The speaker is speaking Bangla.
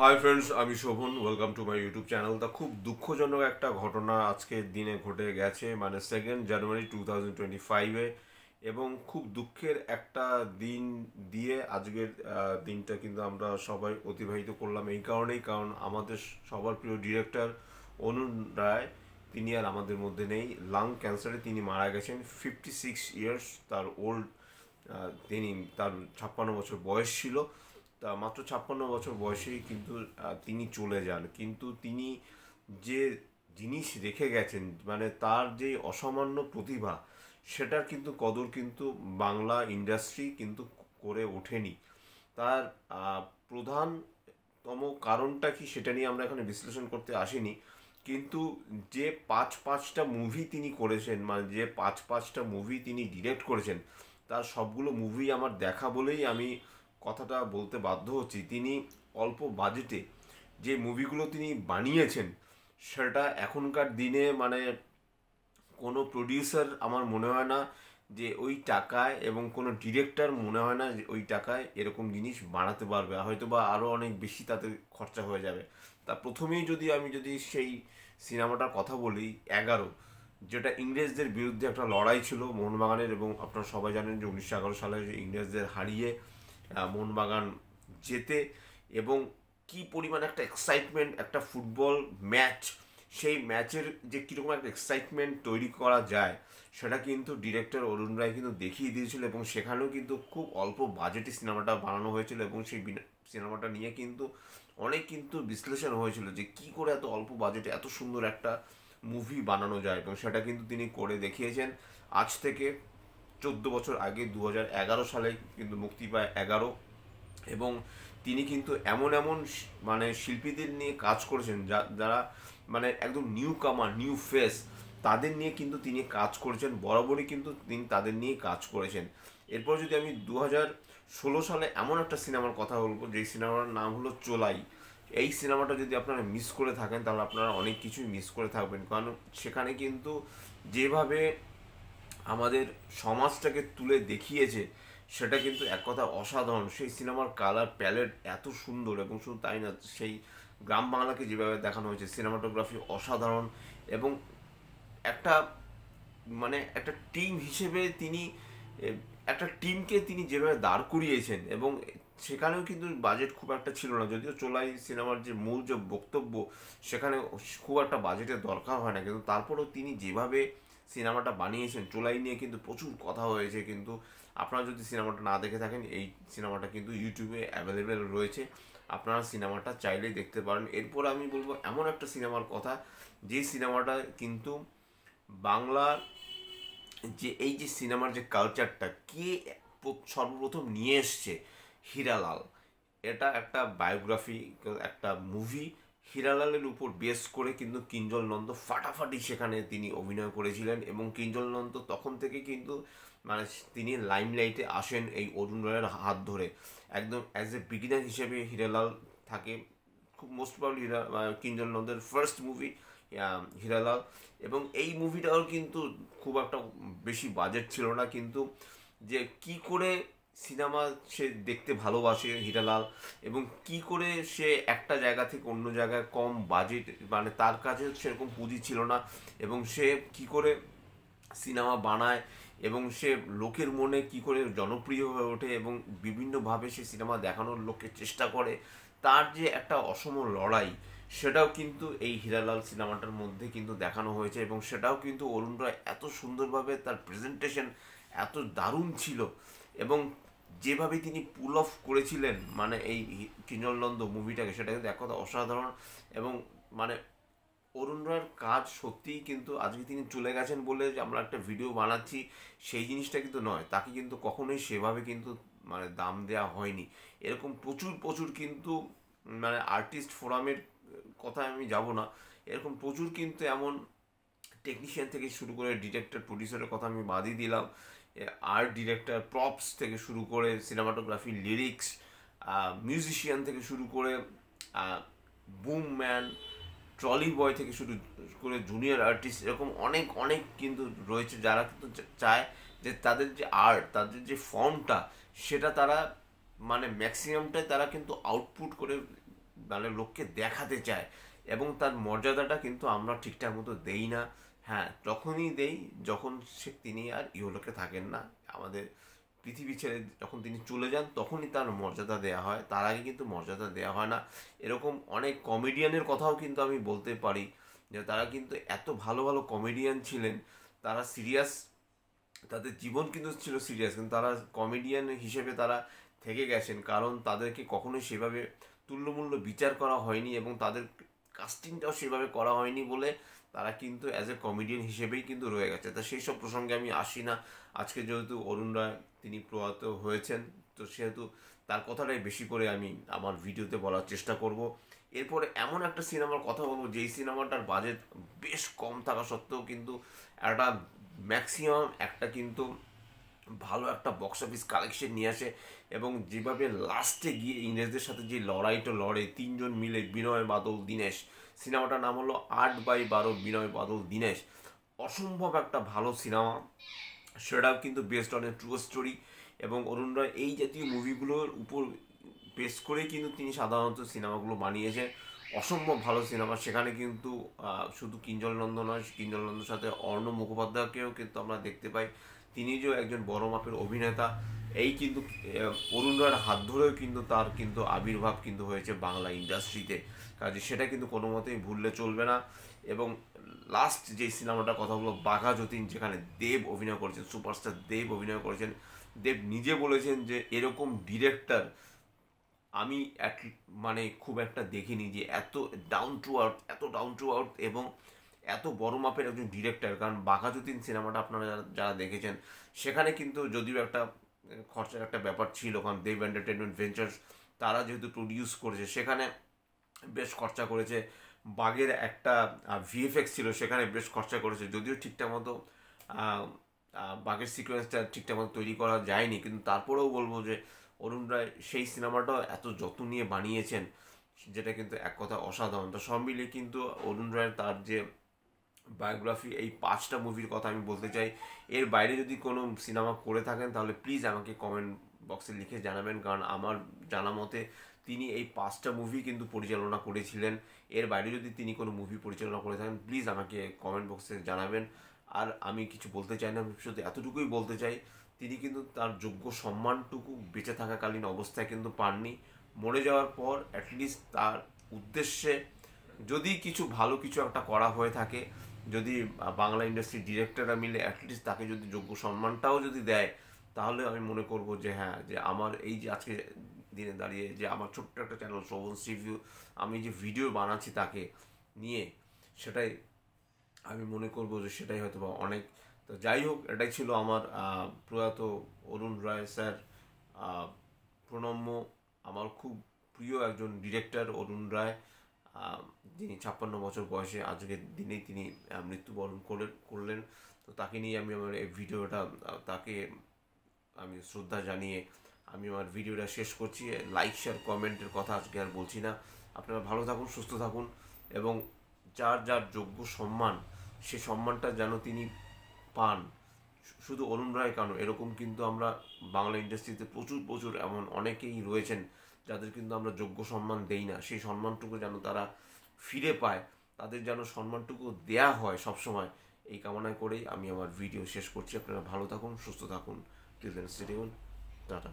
হাই ফ্রেন্ডস, আমি Shobhan. Welcome to my YouTube channel. তা খুব দুঃখজনক একটা ঘটনা আজকের দিনে ঘটে গেছে, মানে 2 জানুয়ারি 2025-এ। এবং খুব দুঃখের একটা দিন দিয়ে আজকের দিনটা কিন্তু আমরা সবাই অতিবাহিত করলাম এই কারণেই, কারণ আমাদের সবার প্রিয় ডিরেক্টর অনুন রায় তিনি আর আমাদের মধ্যে নেই। লাং ক্যান্সারে তিনি মারা গেছেন। 56 ইয়ার্স তার ওল্ড। তিনি তার 56 বছর বয়স ছিল। তা মাত্র 56 বছর বয়সেই কিন্তু তিনি চলে যান। কিন্তু তিনি যে জিনিস রেখে গেছেন, মানে তার যে অসামান্য প্রতিভা, সেটার কিন্তু কদর কিন্তু বাংলা ইন্ডাস্ট্রি কিন্তু করে ওঠেনি। তার প্রধানতম কারণটা কি সেটা নিয়ে আমরা এখানে বিশ্লেষণ করতে আসিনি। কিন্তু যে পাঁচটা মুভি তিনি করেছেন, মানে যে পাঁচটা মুভি তিনি ডিরেক্ট করেছেন, তার সবগুলো মুভি আমার দেখা বলেই আমি কথাটা বলতে বাধ্য হচ্ছি। তিনি অল্প বাজেটে যে মুভিগুলো তিনি বানিয়েছেন, সেটা এখনকার দিনে মানে কোনো প্রডিউসার আমার মনে হয় না যে ওই টাকায়, এবং কোনো ডিরেক্টর মনে হয় না যে ওই টাকায় এরকম জিনিস বানাতে পারবে। হয়তো বা আরও অনেক বেশি তাতে খরচা হয়ে যাবে। তা প্রথমেই আমি যদি সেই সিনেমাটার কথা বলি, 11, যেটা ইংরেজদের বিরুদ্ধে একটা লড়াই ছিল মোহনবাগানের। এবং আপনারা সবাই জানেন যে 1911 সালে যে ইংরেজদের হারিয়ে মোহনবাগান জেতে, এবং কি পরিমাণ একটা এক্সাইটমেন্ট, একটা ফুটবল ম্যাচ, সেই ম্যাচের যে কীরকম একটা এক্সাইটমেন্ট তৈরি করা যায়, সেটা কিন্তু ডিরেক্টর অরুণ রায় কিন্তু দেখিয়ে দিয়েছিল। এবং সেখানেও কিন্তু খুব অল্প বাজেটে সিনেমাটা বানানো হয়েছিল, এবং সেই সিনেমাটা নিয়ে কিন্তু অনেক কিন্তু বিশ্লেষণ হয়েছিল যে কি করে এত অল্প বাজেটে এত সুন্দর একটা মুভি বানানো যায়। এবং সেটা কিন্তু তিনি করে দেখিয়েছেন। আজ থেকে 14 বছর আগে 2011 সালে কিন্তু মুক্তি পায় 11। এবং তিনি কিন্তু এমন এমন মানে শিল্পীদের নিয়ে কাজ করেছেন যারা মানে একদম নিউ কামার, নিউ ফেস, তাদের নিয়ে কিন্তু তিনি কাজ করেছেন। বরাবরই কিন্তু তিনি তাদের নিয়ে কাজ করেছেন। এরপর যদি আমি 2016 সালে এমন একটা সিনেমার কথা বলবো, যেই সিনেমার নাম হলো চোলাই। এই সিনেমাটা যদি আপনারা মিস করে থাকেন, তাহলে আপনারা অনেক কিছুই মিস করে থাকবেন। কারণ সেখানে কিন্তু যেভাবে আমাদের সমাজটাকে তুলে দেখিয়েছে, সেটা কিন্তু এক কথা অসাধারণ। সেই সিনেমার কালার প্যালেট এত সুন্দর, এবং শুধু তাই না, সেই গ্রাম বাংলাকে যেভাবে দেখানো হয়েছে, সিনেমাটোগ্রাফি অসাধারণ। এবং একটা মানে একটা টিম হিসেবে তিনি একটা টিমকে তিনি যেভাবে দাঁড় করিয়েছেন, এবং সেখানেও কিন্তু বাজেট খুব একটা ছিল না। যদিও চোলাই সিনেমার যে মূল যে বক্তব্য, সেখানে খুব একটা বাজেটের দরকার হয় না, কিন্তু তারপরেও তিনি যেভাবে সিনেমাটা বানিয়েছেন, চোলাই নিয়ে কিন্তু প্রচুর কথা হয়েছে। কিন্তু আপনারা যদি সিনেমাটা না দেখে থাকেন, এই সিনেমাটা কিন্তু ইউটিউবে অ্যাভেলেবেল রয়েছে, আপনারা সিনেমাটা চাইলেই দেখতে পারেন। এরপর আমি বলবো এমন একটা সিনেমার কথা, যে সিনেমাটা কিন্তু বাংলার যে এই যে সিনেমার যে কালচারটা কে সর্বপ্রথম নিয়ে এসছে, হীরালাল। এটা একটা বায়োগ্রাফি, একটা মুভি। হীরালালের উপর বেস করে কিন্তু কিঞ্জল নন্দ ফাটাফাটি সেখানে তিনি অভিনয় করেছিলেন। এবং কিঞ্জল নন্দ তখন থেকে কিন্তু মানে তিনি লাইমলাইটে আসেন এই অরুণ রয়ের হাত ধরে, একদম অ্যাজ এ বিগিনার হিসেবে হীরালাল থাকে। খুব মোস্ট প্রবলি কিঞ্জল নন্দের ফার্স্ট মুভি হীরালাল। এবং এই মুভিটাও কিন্তু খুব একটা বেশি বাজেট ছিল না, কিন্তু যে কি করে সিনেমা সে দেখতে ভালোবাসে হীরালাল, এবং কি করে সে একটা জায়গা থেকে অন্য জায়গায় কম বাজেট, মানে তার কাছে সেরকম পুঁজি ছিল না, এবং সে কি করে সিনেমা বানায়, এবং সে লোকের মনে কি করে জনপ্রিয় হয়ে ওঠে, এবং বিভিন্নভাবে সে সিনেমা দেখানোর লোককে চেষ্টা করে, তার যে একটা অসম লড়াই, সেটাও কিন্তু এই হীরালাল সিনেমাটার মধ্যে কিন্তু দেখানো হয়েছে। এবং সেটাও কিন্তু অরুণ রায় এত সুন্দরভাবে, তার প্রেজেন্টেশন এত দারুণ ছিল, এবং যেভাবে তিনি পুল অফ করেছিলেন মানে এই কিঞ্জল নন্দ মুভিটাকে, সেটা কিন্তু এক কথা অসাধারণ। এবং মানে অরুণ রায়ের কাজ সত্যিই কিন্তু আজকে তিনি চলে গেছেন বলে যে আমরা একটা ভিডিও বানাচ্ছি, সেই জিনিসটা কিন্তু নয়। তাকে কিন্তু কখনোই সেভাবে কিন্তু মানে দাম দেওয়া হয়নি। এরকম প্রচুর প্রচুর কিন্তু মানে আর্টিস্ট ফোরামের কথা আমি যাব না, এরকম প্রচুর কিন্তু এমন টেকনিশিয়ান থেকে শুরু করে ডিরেক্টর প্রডিউসারের কথা আমি বাদই দিলাম, আর্ট ডিরেক্টর, প্রপস থেকে শুরু করে সিনেমাটোগ্রাফি, লিরিক্স, মিউজিশিয়ান থেকে শুরু করে বুম ম্যান, ট্রলি বয় থেকে শুরু করে জুনিয়র আর্টিস্ট, এরকম অনেক অনেক কিন্তু রয়েছে, যারা কিন্তু চায় যে তাদের যে আর্ট, তাদের যে ফর্মটা, সেটা তারা মানে ম্যাক্সিমামটাই তারা কিন্তু আউটপুট করে মানে লোককে দেখাতে চায়, এবং তার মর্যাদাটা কিন্তু আমরা ঠিকঠাক মতো দেই না। হ্যাঁ, তখনই দেই যখন তিনি আর ইহলোকে থাকেন না, আমাদের পৃথিবী ছেড়ে যখন তিনি চলে যান তখনই তার মর্যাদা দেওয়া হয়, তার আগে কিন্তু মর্যাদা দেওয়া হয় না। এরকম অনেক কমেডিয়ানের কথাও কিন্তু আমি বলতে পারি, যে তারা কিন্তু এত ভালো ভালো কমেডিয়ান ছিলেন, তারা সিরিয়াস, তাদের জীবন কিন্তু ছিল সিরিয়াস, কিন্তু তারা কমেডিয়ান হিসেবে তারা থেকে গেছেন, কারণ তাদেরকে কখনোই সেভাবে তুল্যমূল্য বিচার করা হয়নি, এবং তাদের কাস্টিংটাও সেভাবে করা হয়নি বলে তারা কিন্তু অ্যাজ এ কমেডিয়ান হিসেবেই কিন্তু রয়ে গেছে। তা সেই সব প্রসঙ্গে আমি আসি না। আজকে যেহেতু অরুণ রায় তিনি প্রয়াত হয়েছেন, তো সেহেতু তার কথাটাই বেশি করে আমি আমার ভিডিওতে বলার চেষ্টা করব। এরপরে এমন একটা সিনেমার কথা বলবো যেই সিনেমাটার বাজেট বেশ কম থাকা সত্ত্বেও কিন্তু একটা ম্যাক্সিমাম একটা কিন্তু ভালো একটা বক্স অফিস কালেকশন নিয়ে আসে, এবং যেভাবে লাস্টে গিয়ে ইংরেজদের সাথে যে লড়াইটা লড়ে তিনজন মিলে, বিনয় বাদল দীনেশ, সিনেমাটার নাম হলো 8/12 বিনয় বাদল দীনেশ, অসম্ভব একটা ভালো সিনেমা, সেটাও কিন্তু based on a true story. এবং অরুণ রায় এই জাতীয় মুভিগুলোর উপর বেস করেই কিন্তু তিনি সাধারণত সিনেমাগুলো বানিয়েছেন, অসম্ভব ভালো সিনেমা। সেখানে কিন্তু শুধু কিঞ্জল নন্দ নয়, কিঞ্জল নন্দর সাথে অর্ণব মুখোপাধ্যায়কেও কিন্তু আমরা দেখতে পাই, তিনি যে একজন বড় মাপের অভিনেতা। এই কিন্তু অরুণ রায়ের হাত ধরেও কিন্তু তার কিন্তু আবির্ভাব কিন্তু হয়েছে বাংলা ইন্ডাস্ট্রিতে, কাজে সেটা কিন্তু কোনো মতেই ভুললে চলবে না। এবং লাস্ট যে সিনেমাটার কথা বলবো বাঘা যতীন, যেখানে দেব অভিনয় করেছেন, সুপারস্টার দেব অভিনয় করেছেন। দেব নিজে বলেছেন যে এরকম ডিরেক্টর আমি মানে খুব একটা দেখিনি, যে এত ডাউন টু আর্থ, এত ডাউন টু আর্থ এবং এত বড় মাপের একজন ডিরেক্টর। কারণ বাঘা যতীন সিনেমাটা আপনারা যারা দেখেছেন, সেখানে কিন্তু যদিও একটা খরচার একটা ব্যাপার ছিল, কারণ দেব এন্টারটেনমেন্ট ভেঞ্চার্স তারা যেহেতু প্রডিউস করেছে, সেখানে বেশ খরচা করেছে। বাঘের একটা ভিএফএক্স ছিল, সেখানে বেশ খরচা করেছে, যদিও ঠিকঠাক মতো বাঘের সিকোয়েন্সটা ঠিকঠাক মতো তৈরি করা যায়নি, কিন্তু তারপরেও বলবো যে অরুণ রায় সেই সিনেমাটাও এত যত্ন নিয়ে বানিয়েছেন, যেটা কিন্তু এক কথা অসাধারণ। তো সব মিলিয়ে কিন্তু অরুণ রায়ের তার যে বায়োগ্রাফি, এই 5টা মুভির কথা আমি বলতে চাই। এর বাইরে যদি কোনো সিনেমা করে থাকেন তাহলে প্লিজ আমাকে কমেন্ট বক্সে লিখে জানাবেন, কারণ আমার জানা মতে তিনি এই 5টা মুভি কিন্তু পরিচালনা করেছিলেন। এর বাইরে যদি তিনি কোনো মুভি পরিচালনা করে থাকেন প্লিজ আমাকে কমেন্ট বক্সে জানাবেন। আর আমি কিছু বলতে চাই না, শুধু এতটুকুই বলতে চাই, তিনি কিন্তু তার যোগ্য সম্মানটুকু বেঁচে থাকাকালীন অবস্থায় কিন্তু পাননি। মরে যাওয়ার পর অ্যাটলিস্ট তার উদ্দেশ্যে যদি কিছু ভালো কিছু একটা করা হয়ে থাকে, যদি বাংলা ইন্ডাস্ট্রির ডিরেক্টররা মিলে অ্যাটলিস্ট তাকে যদি যোগ্য সম্মানটাও যদি দেয়, তাহলে আমি মনে করব যে হ্যাঁ, যে আমার এই যে আজকে দিনে দাঁড়িয়ে যে আমার ছোট্ট একটা চ্যানেল শ্রবণস রিভিউ, আমি যে ভিডিও বানাচ্ছি তাকে নিয়ে, সেটাই আমি মনে করব যে সেটাই হয়তো বা অনেক। তো যাই হোক, এটাই ছিল আমার প্রয়াত অরুণ রায় স্যার প্রণম্য। আমার খুব প্রিয় একজন ডিরেক্টর অরুণ রায়, যিনি 56 বছর বয়সে আজকের দিনেই তিনি মৃত্যুবরণ করলেন। তো তাকে নিয়ে আমি আমার এই ভিডিওটা, তাকে আমি শ্রদ্ধা জানিয়ে আমি আমার ভিডিওটা শেষ করছি। লাইক শেয়ার কমেন্টের কথা আজকে আর বলছি না। আপনারা ভালো থাকুন, সুস্থ থাকুন, এবং যার যার যোগ্য সম্মান, সে সম্মানটা যেন তিনি পান। শুধু অরুণ রায় কেন, এরকম কিন্তু আমরা বাংলা ইন্ডাস্ট্রিতে প্রচুর প্রচুর এমন অনেকেই রয়েছেন যাদের কিন্তু আমরা যোগ্য সম্মান দেই না। সেই সম্মানটুকু যেন তারা ফিরে পায়, তাদের যেন সম্মানটুকু দেয়া হয় সবসময়, এই কামনা করেই আমি আমার ভিডিও শেষ করছি। আপনারা ভালো থাকুন, সুস্থ থাকুন। Till then, stay tuned, tata.